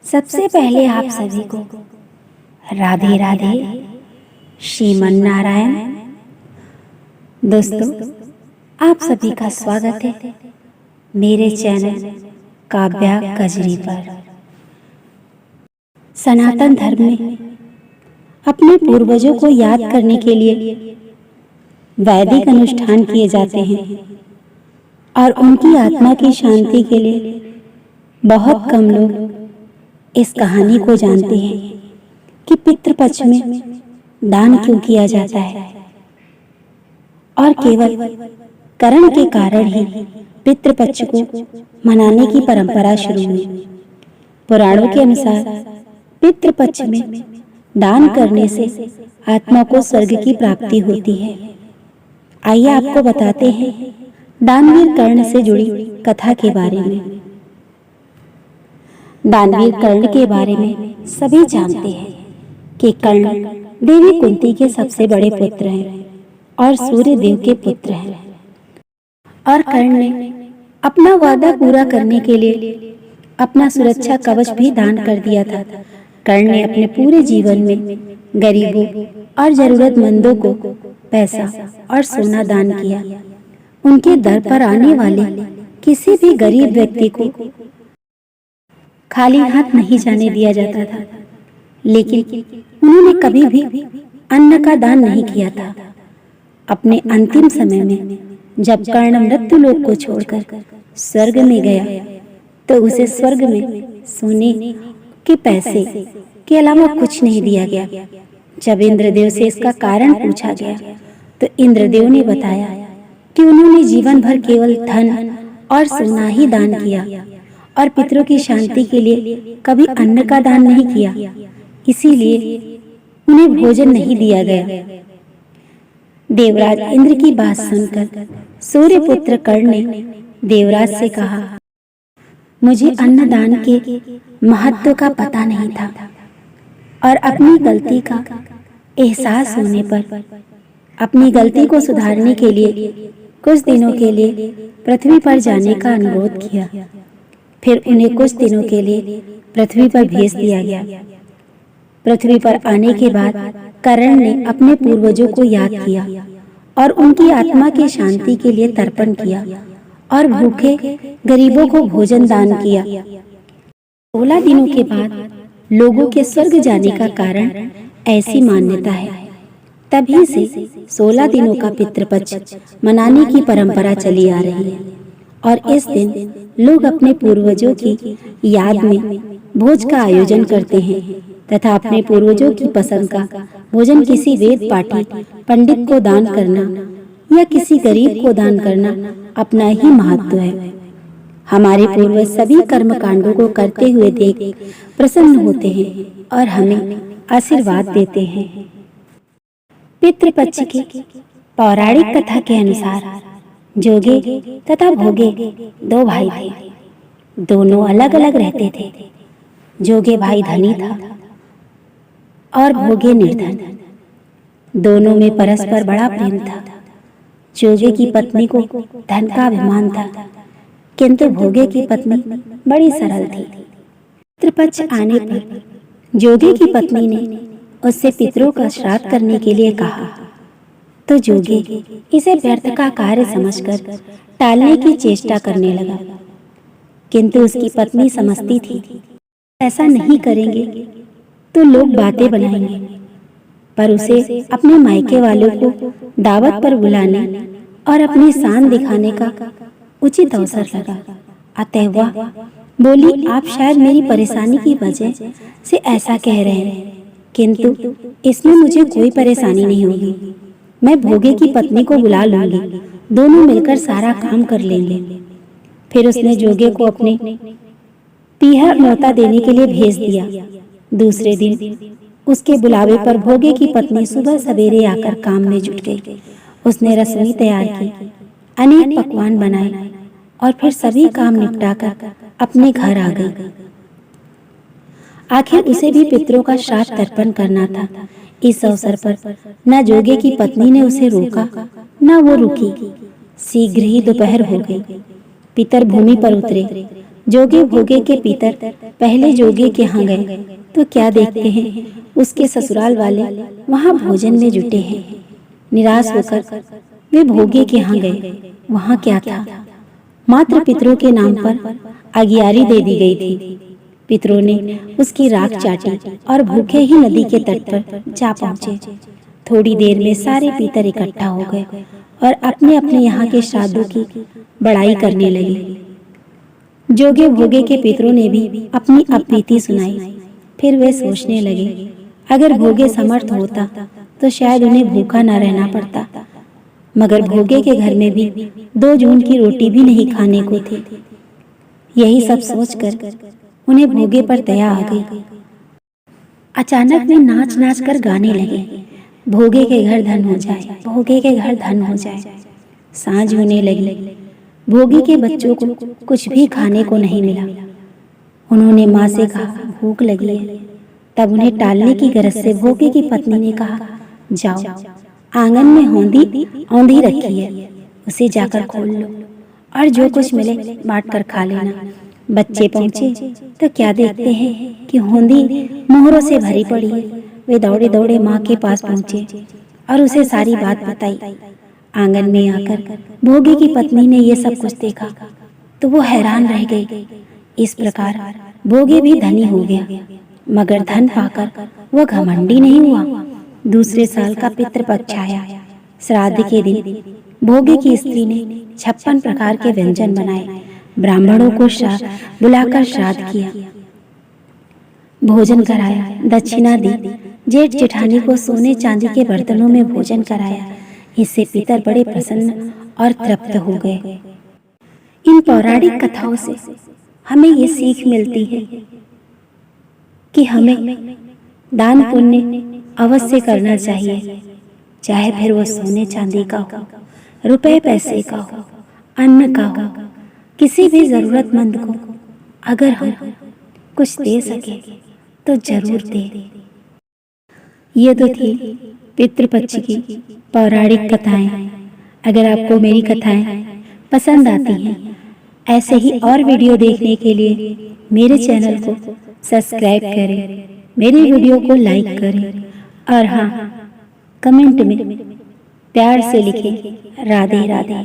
सबसे पहले आप सभी को राधे राधे, श्रीमन नारायण। दोस्तों, आप सभी का स्वागत है मेरे चैनल काव्या कजरी पर। सनातन धर्म में अपने पूर्वजों को याद करने के लिए वैदिक अनुष्ठान किए जाते हैं और उनकी आत्मा की शांति के लिए बहुत कम लोग इस कहानी को जानते हैं कि पितृपक्ष में दान क्यों किया जाता है और केवल कर्ण के कारण ही पितृपक्ष को मनाने की परंपरा शुरू हुई। पुराणों के अनुसार पितृपक्ष में दान करने से आत्मा को स्वर्ग की प्राप्ति होती है। आइए आपको बताते हैं दानवीर कर्ण से जुड़ी कथा के बारे में। दानवीर कर्ण के बारे में सभी जानते हैं कि कर्ण देवी कुंती के सबसे बड़े पुत्र हैं और सूर्य देव के पुत्र हैं। और कर्ण ने अपना वादा पूरा करने के लिए अपना सुरक्षा कवच भी दान कर दिया था। कर्ण ने अपने पूरे जीवन में गरीबों और जरूरतमंदों को पैसा और सोना दान किया। उनके दर पर आने वाले किसी भी गरीब व्यक्ति को खाली हाथ नहीं जाने दिया जाता था, लेकिन उन्होंने कभी भी अन्न का दान नहीं किया था। अपने अंतिम समय में जब कर्ण मृत्यु लोक को छोड़कर स्वर्ग में गया तो उसे स्वर्ग में सोने के पैसे के अलावा कुछ नहीं दिया गया। जब इंद्रदेव से इसका कारण पूछा गया तो इंद्रदेव ने बताया कि उन्होंने जीवन भर केवल धन और सोना ही दान किया और पितरों की शांति के लिए कभी अन्न का दान नहीं किया, इसीलिए उन्हें भोजन नहीं दिया गया। देवराज इंद्र की बात सुनकर सूर्यपुत्र कर्ण ने देवराज से कहा, मुझे अन्नदान के महत्व का पता नहीं था और अपनी गलती का एहसास होने पर अपनी गलती को सुधारने के लिए कुछ दिनों के लिए पृथ्वी पर जाने का अनुरोध किया। फिर उन्हें कुछ दिनों के लिए पृथ्वी पर भेज दिया गया। पृथ्वी पर आने के बाद कर्ण ने अपने पूर्वजों को याद किया और उनकी आत्मा की शांति के लिए तर्पण किया और भूखे गरीबों को भोजन दान किया। 16 दिनों के बाद लोगों के स्वर्ग जाने का कारण ऐसी मान्यता है। तभी से 16 दिनों का पितृपक्ष मनाने की परंपरा चली आ रही है और इस दिन लोग अपने पूर्वजों की याद में भोज का आयोजन करते हैं तथा अपने पूर्वजों की पसंद का भोजन किसी वेद पाठी पंडित को दान करना या किसी गरीब को दान करना अपना ही महत्व है। हमारे पूर्वज सभी कर्म कांडों को करते हुए देख प्रसन्न होते हैं और हमें आशीर्वाद देते हैं। पितृपक्ष की पौराणिक कथा के अनुसार जोगे तथा भोगे 2 भाई थे। दोनों अलग अलग रहते थे। जोगे भाई धनी था और भोगे निर्धन। दोनों में परस्पर बड़ा प्रेम था। जोगे की पत्नी को धन का अभिमान था, किंतु भोगे की पत्नी बड़ी सरल थी। पितृपक्ष आने पर जोगे की पत्नी ने उससे पितरों का श्राद्ध करने के लिए कहा तो जोगे इसे व्यर्थ का कार्य समझकर टालने की चेष्टा करने लगा, किंतु उसकी पत्नी समझती थी ऐसा नहीं करेंगे तो लोग बातें बनाएंगे। पर उसे अपने मायके वालों को दावत पर बुलाने और अपनी शान दिखाने का उचित अवसर लगा। अतः वह बोली, आप शायद मेरी परेशानी की वजह से ऐसा कह रहे हैं, किंतु इसमें मुझे कोई परेशानी नहीं होगी। मैं भोगे की पत्नी को बुला लूंगी, दोनों मिलकर सारा काम कर लेंगे। फिर उसने जोगे को अपने पीहर न्योता देने के लिए भेज दिया। दूसरे दिन उसके बुलावे पर भोगे की पत्नी सुबह सवेरे आकर काम में जुट गई। उसने रसोई तैयार की, अनेक पकवान बनाए और फिर सभी काम निपटाकर अपने घर आ गई। आखिर उसे भी पितरों का श्राद्ध तर्पण करना था। इस अवसर पर न जोगे की पत्नी ने उसे रोका न वो रुकी। शीघ्र ही दोपहर हो गई। पितर भूमि पर उतरे जोगे भोगे के पितर पहले जोगे के यहाँ गए तो क्या देखते हैं, उसके ससुराल वाले वहाँ भोजन में जुटे हैं। निराश होकर वे भोगे के यहाँ गए। वहाँ क्या था, मात्र पितरों के नाम पर आगियारी दे दी गई थी। पितरों ने उसकी राख चाटी और भूखे ही नदी के तट पर जा पहुंचे। थोड़ी देर में सारे पितर इकट्ठा हो गए और अपने अपने यहाँ के श्राद्धों की बड़ाई करने लगे। जोगे भोगे के पितरों ने भी अपनी अपीति सुनाई। फिर वे सोचने लगे, अगर भोगे समर्थ होता तो शायद उन्हें भूखा न रहना पड़ता, मगर भोगे के घर में भी 2 जून की रोटी भी नहीं खाने को थी। यही सब सोचकर उन्हें भोगे पर दया आ गई। अचानक वे नाच नाच कर गाने लगे, भोगे के घर धन हो जाए, भोगे के घर धन हो जाए। सांझ होने लगी। भोगी के बच्चों को कुछ भी खाने को नहीं मिला। उन्होंने माँ से कहा, भूख लगी है। तब उन्हें टालने की गरज से भोगे की पत्नी ने कहा, जाओ, आंगन में औंधी रखी है, उसे जाकर खोल लो और जो कुछ मिले बांट कर खा लेना। बच्चे पहुंचे तो क्या देखते हैं कि होंदी मोहरों से भरी पड़ी है। वे दौड़े दौड़े माँ के पास पहुंचे और उसे सारी बात बताई। आंगन में आकर भोगी की पत्नी ने ये सब कुछ देखा तो वो हैरान रह गई। इस प्रकार भोगी भी धनी हो गया, मगर धन पाकर वह घमंडी नहीं हुआ। दूसरे साल का पितृपक्ष आया। श्राद्ध के दिन भोगी की स्त्री ने 56 प्रकार के व्यंजन बनाए। ब्राह्मणों को बुलाकर श्राद्ध किया, भोजन कराया, दक्षिणा दी। जेठ जेठानी को सोने चांदी के बर्तनों में भोजन कराया। इससे पितर बड़े प्रसन्न और तृप्त हो गए। इन पौराणिक कथाओं से हमें ये सीख मिलती है कि हमें दान पुण्य अवश्य करना चाहिए, चाहे फिर वो सोने चांदी का हो, रुपए पैसे का हो, अन्न का हो। किसी भी जरूरतमंद को अगर हम कुछ दे सके तो जरूर दे। ये तो थी पितृपक्ष की पौराणिक कथाएं। अगर आपको मेरी कथाएं पसंद आती हैं, ऐसे ही और वीडियो देखने के लिए मेरे चैनल को सब्सक्राइब करें, मेरी वीडियो को लाइक करें और हाँ, कमेंट में प्यार से लिखें, राधे राधे।